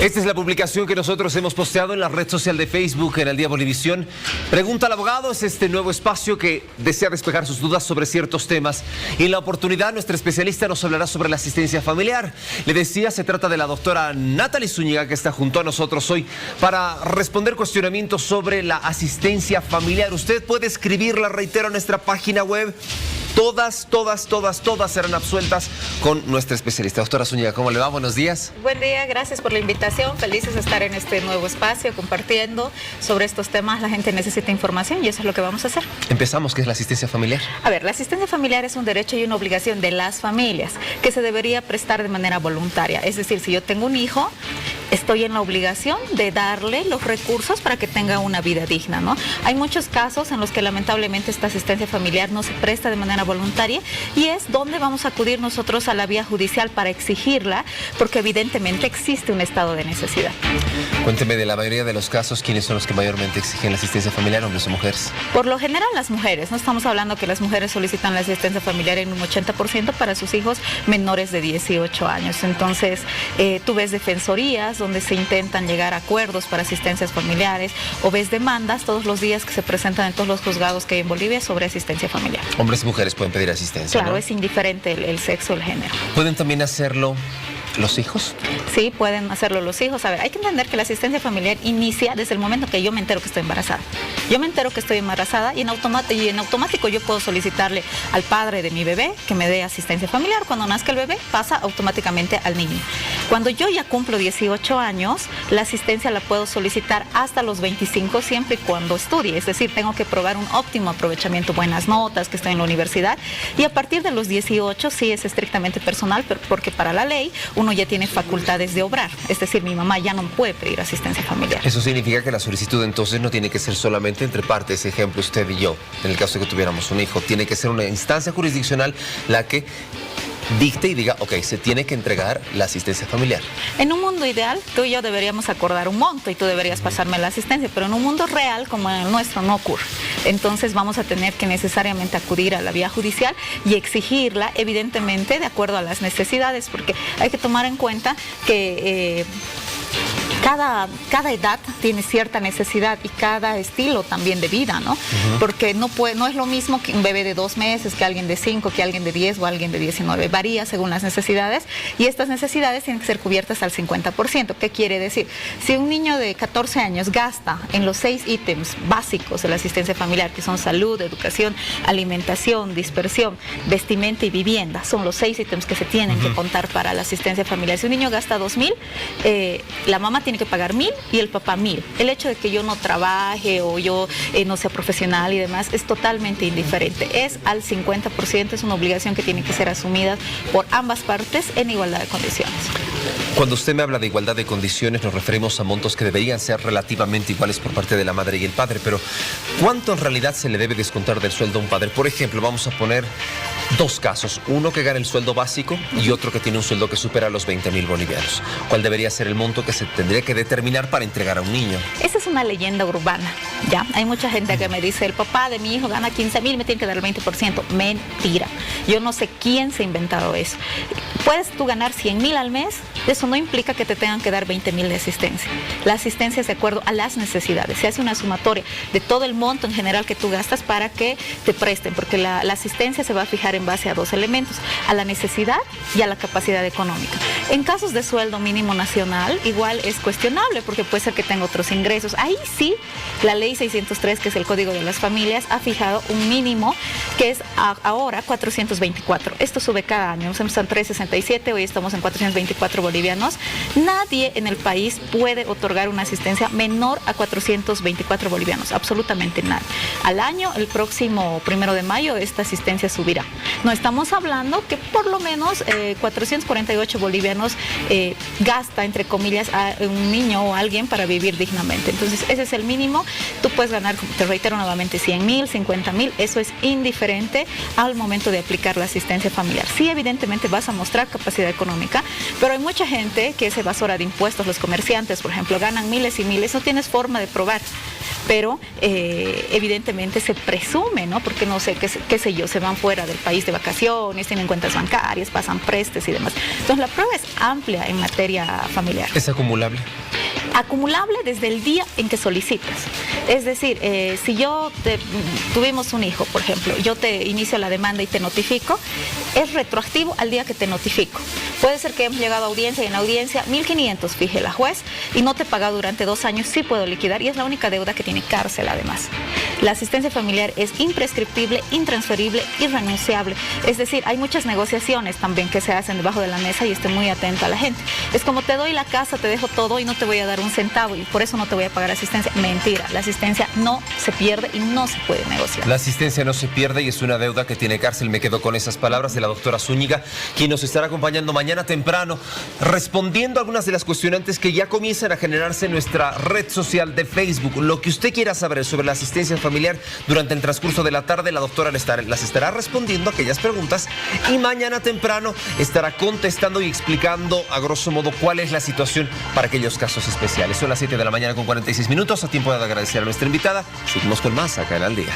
Esta es la publicación que nosotros hemos posteado en la red social de Facebook en El Día Bolivisión. Pregunta al abogado es este nuevo espacio que desea despejar sus dudas sobre ciertos temas. Y en la oportunidad, nuestra especialista nos hablará sobre la asistencia familiar. Le decía, se trata de la doctora Natalie Zúñiga, que está junto a nosotros hoy para responder cuestionamientos sobre la asistencia familiar. Usted puede escribirla, reitero, a nuestra página web. Todas serán absueltas con nuestra especialista. Doctora Zúñiga, ¿cómo le va? Buenos días. Buen día, gracias por la invitación. Felices de estar en este nuevo espacio compartiendo sobre estos temas. La gente necesita información y eso es lo que vamos a hacer. Empezamos, ¿qué es la asistencia familiar? A ver, la asistencia familiar es un derecho y una obligación de las familias que se debería prestar de manera voluntaria. Es decir, si yo tengo un hijo, estoy en la obligación de darle los recursos para que tenga una vida digna, ¿no? Hay muchos casos en los que lamentablemente esta asistencia familiar no se presta de manera voluntaria y es donde vamos a acudir nosotros a la vía judicial para exigirla, porque evidentemente existe un estado de necesidad. Cuénteme, de la mayoría de los casos, ¿quiénes son los que mayormente exigen la asistencia familiar, hombres o mujeres? Por lo general las mujeres, no estamos hablando que las mujeres solicitan la asistencia familiar en un 80% para sus hijos menores de 18 años. Entonces, tú ves defensorías donde se intentan llegar a acuerdos para asistencias familiares o ves demandas todos los días que se presentan en todos los juzgados que hay en Bolivia sobre asistencia familiar. Hombres y mujeres pueden pedir asistencia, Claro, ¿no? Es indiferente el sexo o el género. ¿Pueden también hacerlo los hijos? Sí, pueden hacerlo los hijos. A ver, hay que entender que la asistencia familiar inicia desde el momento que yo me entero que estoy embarazada. Yo me entero que estoy embarazada y en automático yo puedo solicitarle al padre de mi bebé que me dé asistencia familiar. Cuando nazca el bebé, pasa automáticamente al niño. Cuando yo ya cumplo 18 años, la asistencia la puedo solicitar hasta los 25 siempre y cuando estudie. Es decir, tengo que probar un óptimo aprovechamiento, buenas notas, que estoy en la universidad. Y a partir de los 18 sí es estrictamente personal, porque para la ley uno ya tiene facultades de obrar. Es decir, mi mamá ya no puede pedir asistencia familiar. Eso significa que la solicitud entonces no tiene que ser solamente entre partes, ejemplo, usted y yo, en el caso de que tuviéramos un hijo. Tiene que ser una instancia jurisdiccional la que dicte y diga, ok, se tiene que entregar la asistencia familiar. En un mundo ideal, tú y yo deberíamos acordar un monto y tú deberías pasarme la asistencia, pero en un mundo real como en el nuestro no ocurre. Entonces vamos a tener que necesariamente acudir a la vía judicial y exigirla, evidentemente, de acuerdo a las necesidades, porque hay que tomar en cuenta que cada edad tiene cierta necesidad y cada estilo también de vida, ¿no? Porque no es lo mismo que un bebé de 2 meses, que alguien de 5, que alguien de 10 o alguien de 19. Varía según las necesidades y estas necesidades tienen que ser cubiertas al 50%. ¿Qué quiere decir? Si un niño de 14 años gasta en los 6 ítems básicos de la asistencia familiar, que son salud, educación, alimentación, dispersión, vestimenta y vivienda, son los 6 ítems que se tienen que contar para la asistencia familiar. Si un niño gasta 2.000, la mamá tiene que pagar 1.000 y el papá 1.000. El hecho de que yo no trabaje o yo no sea profesional y demás es totalmente indiferente. Es al 50%, es una obligación que tiene que ser asumida por ambas partes en igualdad de condiciones. Cuando usted me habla de igualdad de condiciones, nos referimos a montos que deberían ser relativamente iguales por parte de la madre y el padre, pero ¿cuánto en realidad se le debe descontar del sueldo a un padre? Por ejemplo, vamos a poner 2 casos, uno que gana el sueldo básico y otro que tiene un sueldo que supera los 20.000 bolivianos. ¿Cuál debería ser el monto que se tendría que determinar para entregar a un niño? Esa es una leyenda urbana, ¿ya? Hay mucha gente que me dice, el papá de mi hijo gana 15.000, me tiene que dar el 20%. Mentira. Yo no sé quién se ha inventado eso. Puedes tú ganar 100.000 al mes, eso no implica que te tengan que dar 20.000 de asistencia. La asistencia es de acuerdo a las necesidades. Se hace una sumatoria de todo el monto en general que tú gastas para que te presten, porque la asistencia se va a fijar en base a 2 elementos, a la necesidad y a la capacidad económica. En casos de sueldo mínimo nacional, igual es cuestionable, porque puede ser que tenga otros ingresos. Ahí sí, la ley 603, que es el Código de las Familias, ha fijado un mínimo que es ahora 424. Esto sube cada año. Estamos en 367, hoy estamos en 424 bolivianos. Nadie en el país puede otorgar una asistencia menor a 424 bolivianos, absolutamente nadie. Al año, el próximo 1 de mayo, esta asistencia subirá. No estamos hablando que por lo menos 448 bolivianos gasta, entre comillas, a un niño o a alguien para vivir dignamente. Entonces, ese es el mínimo. Tú puedes ganar, te reitero nuevamente, 100.000, 50.000. Eso es indiferente al momento de aplicar la asistencia familiar. Sí, evidentemente vas a mostrar capacidad económica, pero hay mucha gente que es evasora de impuestos. Los comerciantes, por ejemplo, ganan miles y miles. No tienes forma de probar pero evidentemente se presume, ¿no? Porque no sé, qué sé yo, se van fuera del país de vacaciones, tienen cuentas bancarias, pasan prestes y demás. Entonces la prueba es amplia en materia familiar. ¿Es acumulable? Acumulable desde el día en que solicitas. Es decir, si tuvimos un hijo, por ejemplo, yo te inicio la demanda y te notifico, es retroactivo al día que te notifico. Puede ser que hemos llegado a audiencia y en audiencia 1.500 fije la juez y no te paga durante 2 años, sí puedo liquidar y es la única deuda que tiene cárcel además. La asistencia familiar es imprescriptible, intransferible, irrenunciable. Es decir, hay muchas negociaciones también que se hacen debajo de la mesa y esté muy atenta a la gente. Es como te doy la casa, te dejo todo y no te voy a dar un centavo y por eso no te voy a pagar asistencia. Mentira, la asistencia no se pierde y no se puede negociar. La asistencia no se pierde y es una deuda que tiene cárcel. Me quedo con esas palabras de la doctora Zúñiga, quien nos estará acompañando mañana temprano, respondiendo a algunas de las cuestionantes que ya comienzan a generarse en nuestra red social de Facebook. Lo que usted quiera saber sobre la asistencia familiar durante el transcurso de la tarde, la doctora las estará respondiendo a aquellas preguntas y mañana temprano estará contestando y explicando a grosso modo cuál es la situación para aquellos casos especiales. Son las 7 de la mañana con 46 minutos. A tiempo de agradecer a nuestra invitada. Seguimos con más acá en Al Día.